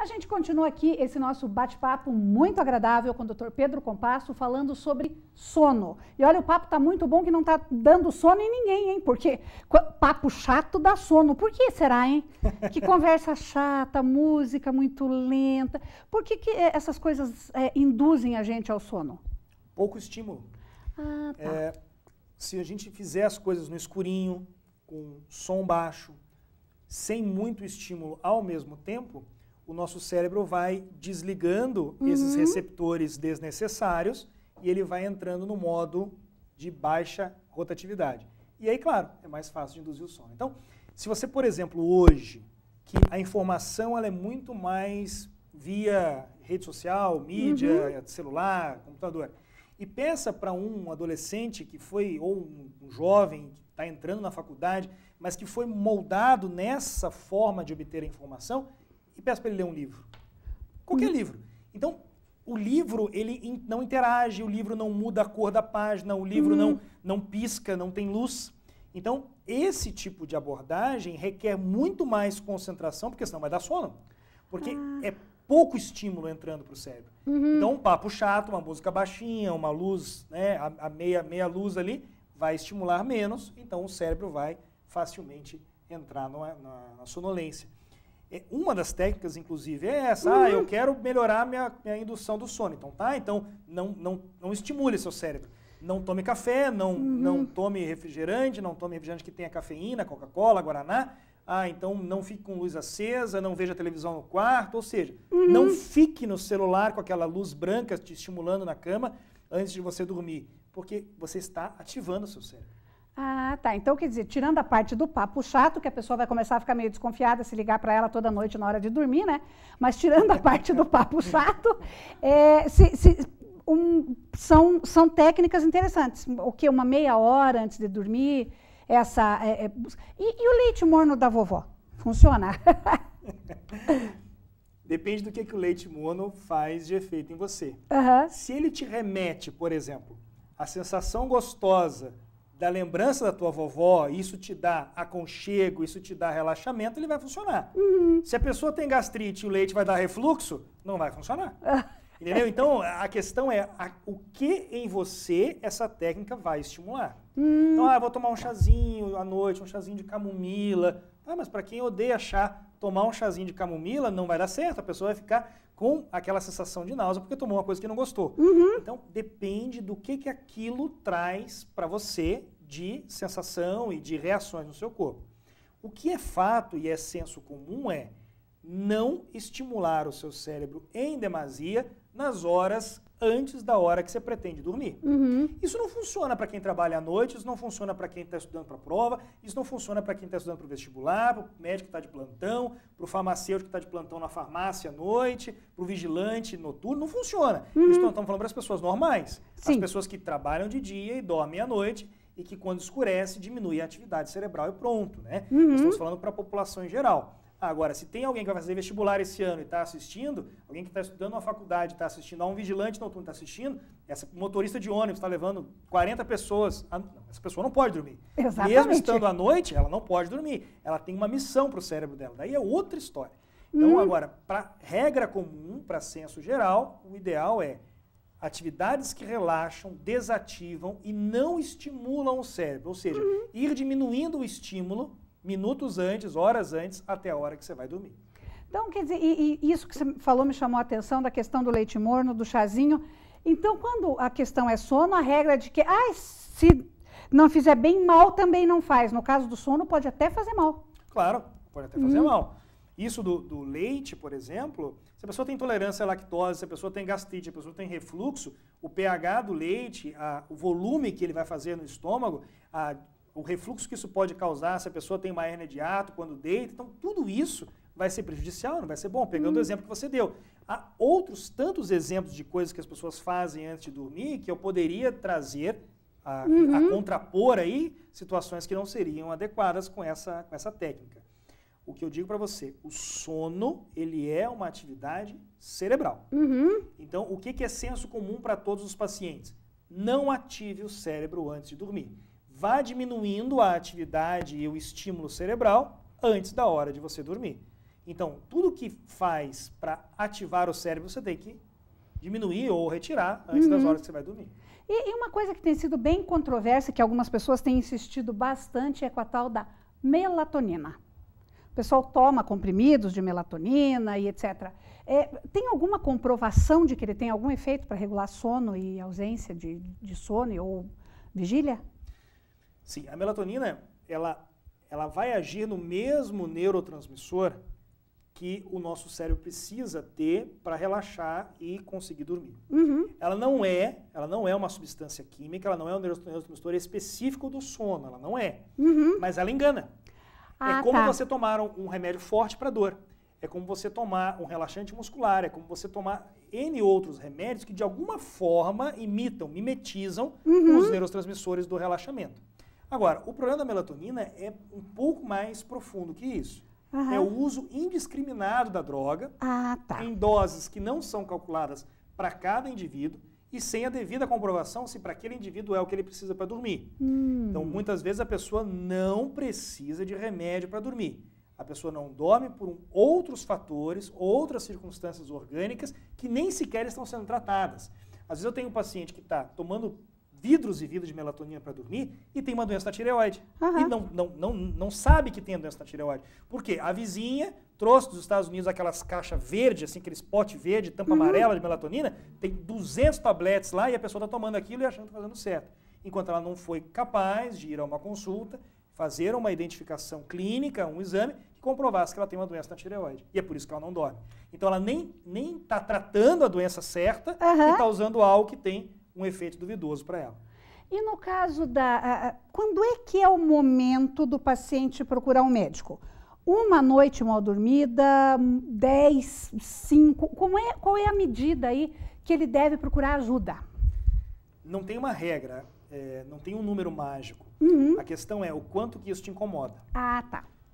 A gente continua aqui esse nosso bate-papo muito agradável com o Dr. Pedro Compasso, falando sobre sono. E olha, o papo está muito bom, que não está dando sono em ninguém, hein? Porque papo chato dá sono. Por que será, hein? Que conversa chata, música muito lenta. Por que essas coisas induzem a gente ao sono? Pouco estímulo. Ah, tá. Se a gente fizer as coisas no escurinho, com som baixo, sem muito estímulo ao mesmo tempo, o nosso cérebro vai desligando esses receptores desnecessários e ele vai entrando no modo de baixa rotatividade. E aí, claro, é mais fácil de induzir o sono. Então, se você, por exemplo, hoje, que a informação ela é muito mais via rede social, mídia, celular, computador, e pensa para um adolescente que foi, ou um jovem que está entrando na faculdade, mas que foi moldado nessa forma de obter a informação, e peço para ele ler um livro. Qualquer livro. Então, o livro, ele não interage, o livro não muda a cor da página, o livro não pisca, não tem luz. Então, esse tipo de abordagem requer muito mais concentração, porque senão vai dar sono. Porque é pouco estímulo entrando para o cérebro. Então, um papo chato, uma música baixinha, uma luz, né, a meia luz ali, vai estimular menos, então o cérebro vai facilmente entrar na sonolência. Uma das técnicas, inclusive, é essa. Eu quero melhorar minha indução do sono. Então, então não estimule seu cérebro. Não tome café, não tome refrigerante, não tome refrigerante que tenha cafeína, Coca-Cola, Guaraná. Então não fique com luz acesa, não veja televisão no quarto. Ou seja, não fique no celular com aquela luz branca te estimulando na cama antes de você dormir. Porque você está ativando o seu cérebro. Ah, tá. Então, quer dizer, tirando a parte do papo chato, que a pessoa vai começar a ficar meio desconfiada se ligar para ela toda noite na hora de dormir, né? Mas tirando a parte do papo chato, são técnicas interessantes. O que? Uma meia hora antes de dormir? E o leite morno da vovó? Funciona? Depende do que o leite morno faz de efeito em você. Se ele te remete, por exemplo, a sensação gostosa da lembrança da tua vovó, isso te dá aconchego, isso te dá relaxamento, ele vai funcionar. Se a pessoa tem gastrite e o leite vai dar refluxo, não vai funcionar. Entendeu? Então, a questão é o que em você essa técnica vai estimular. Então, eu vou tomar um chazinho à noite, um chazinho de camomila. Mas para quem odeia chá, tomar um chazinho de camomila não vai dar certo. A pessoa vai ficar com aquela sensação de náusea porque tomou uma coisa que não gostou. Então, depende do que aquilo traz para você de sensação e de reações no seu corpo. O que é fato e é senso comum é não estimular o seu cérebro em demasia nas horas antes da hora que você pretende dormir. Isso não funciona para quem trabalha à noite, isso não funciona para quem está estudando para a prova, isso não funciona para quem está estudando para o vestibular, para o médico que está de plantão, para o farmacêutico que está de plantão na farmácia à noite, para o vigilante noturno, não funciona. Isso nós estamos falando para as pessoas normais, as pessoas que trabalham de dia e dormem à noite e que quando escurece diminui a atividade cerebral e pronto, né? Nós estamos falando para a população em geral. Agora, se tem alguém que vai fazer vestibular esse ano e está assistindo, alguém que está estudando uma faculdade está assistindo, a um vigilante noturno está assistindo, essa motorista de ônibus está levando 40 pessoas, essa pessoa não pode dormir. Exatamente. Mesmo estando à noite, ela não pode dormir. Ela tem uma missão para o cérebro dela. Daí é outra história. Então, agora, para regra comum, para senso geral, o ideal é atividades que relaxam, desativam e não estimulam o cérebro. Ou seja, ir diminuindo o estímulo minutos antes, horas antes, até a hora que você vai dormir. Então, quer dizer, e isso que você falou me chamou a atenção da questão do leite morno, do chazinho. Então, quando a questão é sono, a regra é de que, se não fizer bem, mal também não faz. No caso do sono, pode até fazer mal. Claro, pode até fazer mal. Isso do leite, por exemplo, se a pessoa tem intolerância à lactose, se a pessoa tem gastrite, se a pessoa tem refluxo, o pH do leite, o volume que ele vai fazer no estômago, o refluxo que isso pode causar, se a pessoa tem uma hérnia de hiato quando deita, então tudo isso vai ser prejudicial, não vai ser bom, pegando o exemplo que você deu. Há outros tantos exemplos de coisas que as pessoas fazem antes de dormir que eu poderia trazer a contrapor aí situações que não seriam adequadas com essa técnica. O que eu digo para você, o sono, ele é uma atividade cerebral. Então, o que é senso comum para todos os pacientes? Não ative o cérebro antes de dormir. Vá diminuindo a atividade e o estímulo cerebral antes da hora de você dormir. Então, tudo que faz para ativar o cérebro, você tem que diminuir ou retirar antes das horas que você vai dormir. E uma coisa que tem sido bem controversa, que algumas pessoas têm insistido bastante, é com a tal da melatonina. O pessoal toma comprimidos de melatonina e etc. Tem alguma comprovação de que ele tem algum efeito para regular sono e ausência de sono ou vigília? Sim, a melatonina, ela vai agir no mesmo neurotransmissor que o nosso cérebro precisa ter para relaxar e conseguir dormir. Ela não é uma substância química, ela não é um neurotransmissor específico do sono, ela não é. Mas ela engana. É como você tomar um remédio forte para dor. É como você tomar um relaxante muscular, é como você tomar N outros remédios que de alguma forma mimetizam os neurotransmissores do relaxamento. Agora, o problema da melatonina é um pouco mais profundo que isso. É o uso indiscriminado da droga em doses que não são calculadas para cada indivíduo e sem a devida comprovação se para aquele indivíduo é o que ele precisa para dormir. Então, muitas vezes a pessoa não precisa de remédio para dormir. A pessoa não dorme por outros fatores, outras circunstâncias orgânicas que nem sequer estão sendo tratadas. Às vezes eu tenho um paciente que está tomando vidros e vidros de melatonina para dormir e tem uma doença da tireoide. E não sabe que tem a doença da tireoide. Por quê? A vizinha trouxe dos Estados Unidos aquelas caixas verdes, assim, aqueles pote verde, tampa amarela de melatonina, tem 200 tabletes lá e a pessoa está tomando aquilo e achando que está fazendo certo. Enquanto ela não foi capaz de ir a uma consulta, fazer uma identificação clínica, um exame, que comprovasse que ela tem uma doença na tireoide. E é por isso que ela não dorme. Então ela nem está tratando a doença certa e está usando algo que tem um efeito duvidoso para ela. E no caso quando é que é o momento do paciente procurar um médico? Uma noite mal dormida, 10, 5, qual é a medida aí que ele deve procurar ajuda? Não tem uma regra, não tem um número mágico. A questão é o quanto que isso te incomoda.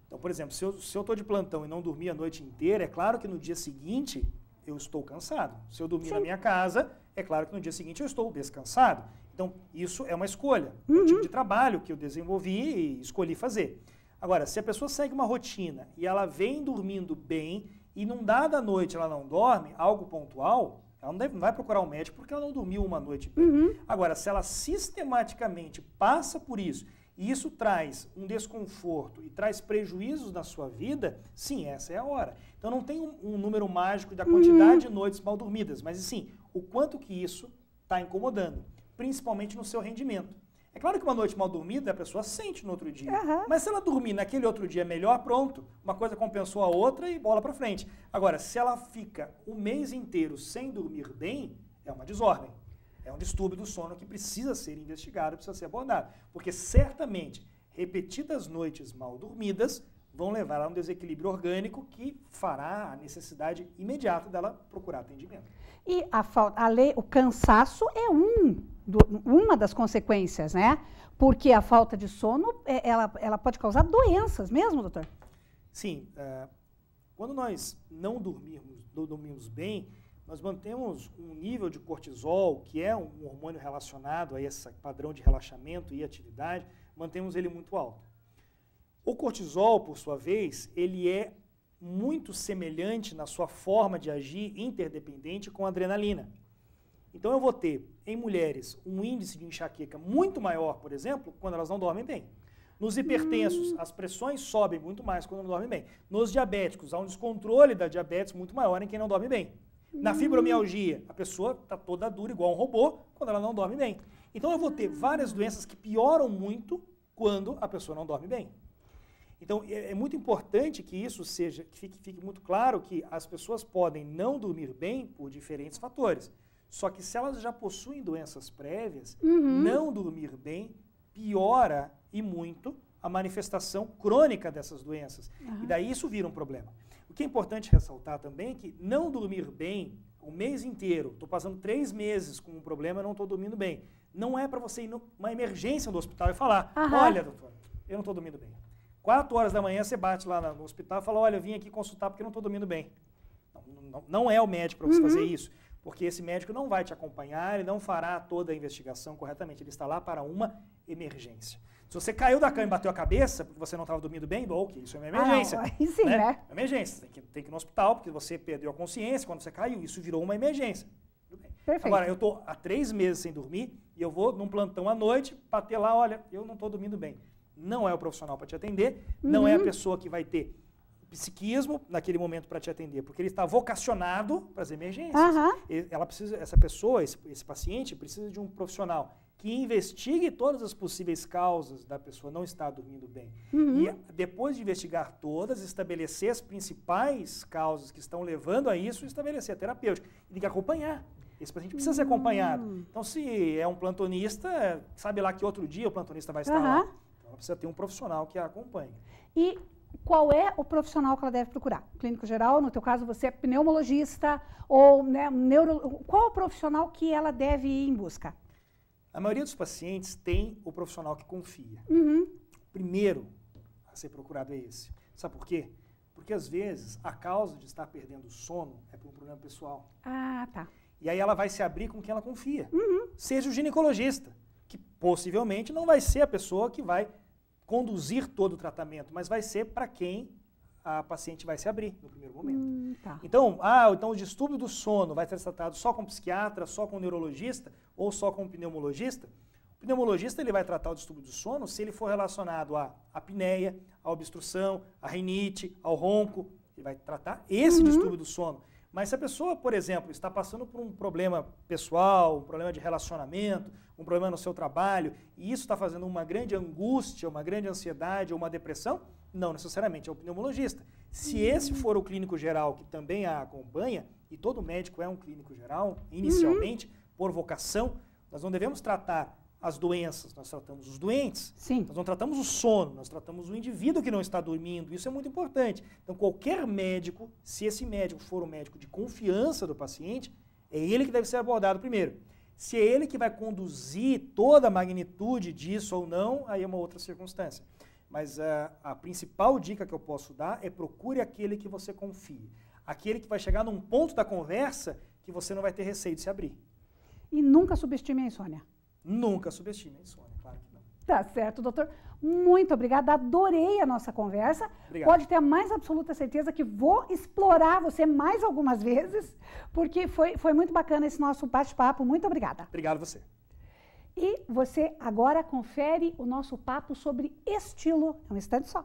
Então, por exemplo, se eu estou de plantão e não dormi a noite inteira, é claro que no dia seguinte eu estou cansado. Se eu dormir na minha casa, é claro que no dia seguinte eu estou descansado. Então, isso é uma escolha. É um tipo de trabalho que eu desenvolvi e escolhi fazer. Agora, se a pessoa segue uma rotina e ela vem dormindo bem e num dada noite ela não dorme, algo pontual, ela não vai procurar um médico porque ela não dormiu uma noite bem. Agora, se ela sistematicamente passa por isso e isso traz um desconforto e traz prejuízos na sua vida, sim, essa é a hora. Então não tem um número mágico da quantidade de noites mal dormidas, mas sim, o quanto que isso está incomodando, principalmente no seu rendimento. É claro que uma noite mal dormida a pessoa sente no outro dia, mas se ela dormir naquele outro dia melhor, pronto, uma coisa compensou a outra e bola para frente. Agora, se ela fica o mês inteiro sem dormir bem, é uma desordem. É um distúrbio do sono que precisa ser investigado, precisa ser abordado. Porque certamente, repetidas noites mal dormidas vão levar a um desequilíbrio orgânico que fará a necessidade imediata dela procurar atendimento. E o cansaço é uma das consequências, né? Porque a falta de sono, ela pode causar doenças mesmo, doutor? Sim. Quando nós não dormimos bem, nós mantemos um nível de cortisol, que é um hormônio relacionado a esse padrão de relaxamento e atividade, mantemos ele muito alto. O cortisol, por sua vez, ele é muito semelhante na sua forma de agir interdependente com a adrenalina. Então eu vou ter, em mulheres, um índice de enxaqueca muito maior, por exemplo, quando elas não dormem bem. Nos hipertensos, as pressões sobem muito mais quando não dormem bem. Nos diabéticos, há um descontrole da diabetes muito maior em quem não dorme bem. Na fibromialgia, a pessoa está toda dura, igual um robô, quando ela não dorme bem. Então eu vou ter várias doenças que pioram muito quando a pessoa não dorme bem. Então é muito importante que isso fique muito claro que as pessoas podem não dormir bem por diferentes fatores. Só que se elas já possuem doenças prévias, não dormir bem piora e muito a manifestação crônica dessas doenças. E daí isso vira um problema. O que é importante ressaltar também é que não dormir bem o mês inteiro, estou passando 3 meses com um problema e não estou dormindo bem, não é para você ir numa emergência no hospital e falar, olha, doutor, eu não estou dormindo bem. 4 horas da manhã você bate lá no hospital e fala, olha, eu vim aqui consultar porque eu não estou dormindo bem. Não é o médico para você fazer isso, porque esse médico não vai te acompanhar, ele não fará toda a investigação corretamente, ele está lá para uma emergência. Se você caiu da cama e bateu a cabeça porque você não estava dormindo bem, ok, isso é uma emergência. Aí sim, né? É emergência, tem que ir no hospital porque você perdeu a consciência quando você caiu, isso virou uma emergência. Tudo bem. Perfeito. Agora, eu estou há 3 meses sem dormir e eu vou num plantão à noite bater lá, olha, eu não estou dormindo bem. Não é o profissional para te atender, não é a pessoa que vai ter psiquismo naquele momento para te atender, porque ele está vocacionado para as emergências. Ela precisa, essa pessoa, esse paciente, precisa de um profissional que investigue todas as possíveis causas da pessoa não estar dormindo bem. E depois de investigar todas, estabelecer as principais causas que estão levando a isso, estabelecer a terapêutica. E tem que acompanhar. Esse paciente precisa ser acompanhado. Então, se é um plantonista, sabe lá que outro dia o plantonista vai estar lá. Então, ela precisa ter um profissional que a acompanhe. E qual é o profissional que ela deve procurar? Clínico geral, no teu caso você é pneumologista ou né, qual é o profissional que ela deve ir em busca? A maioria dos pacientes tem o profissional que confia. O primeiro a ser procurado é esse. Sabe por quê? Porque às vezes a causa de estar perdendo o sono é por um problema pessoal. Ah, tá. E aí ela vai se abrir com quem ela confia. Seja o ginecologista, que possivelmente não vai ser a pessoa que vai conduzir todo o tratamento, mas vai ser para quem a paciente vai se abrir no primeiro momento. Tá. Então, então o distúrbio do sono vai ser tratado só com psiquiatra, só com neurologista ou só com pneumologista? O pneumologista ele vai tratar o distúrbio do sono se ele for relacionado à apneia, à obstrução, à rinite, ao ronco. Ele vai tratar esse distúrbio do sono. Mas se a pessoa, por exemplo, está passando por um problema pessoal, um problema de relacionamento, um problema no seu trabalho, e isso está fazendo uma grande angústia, uma grande ansiedade ou uma depressão, não necessariamente é o pneumologista. Se esse for o clínico geral que também a acompanha, e todo médico é um clínico geral, inicialmente, por vocação, nós não devemos tratar as doenças, nós tratamos os doentes. Sim. Nós não tratamos o sono, nós tratamos o indivíduo que não está dormindo, isso é muito importante. Então qualquer médico, se esse médico for um médico de confiança do paciente, é ele que deve ser abordado primeiro. Se é ele que vai conduzir toda a magnitude disso ou não, aí é uma outra circunstância. Mas a principal dica que eu posso dar é procure aquele que você confie. Aquele que vai chegar num ponto da conversa que você não vai ter receio de se abrir. E nunca subestime a insônia. Nunca subestime a insônia, claro que não. Tá certo, doutor. Muito obrigada, adorei a nossa conversa. Obrigado. Pode ter a mais absoluta certeza que vou explorar você mais algumas vezes, porque foi muito bacana esse nosso bate-papo. Muito obrigada. Obrigado a você. E você agora confere o nosso papo sobre estilo. É um instante só.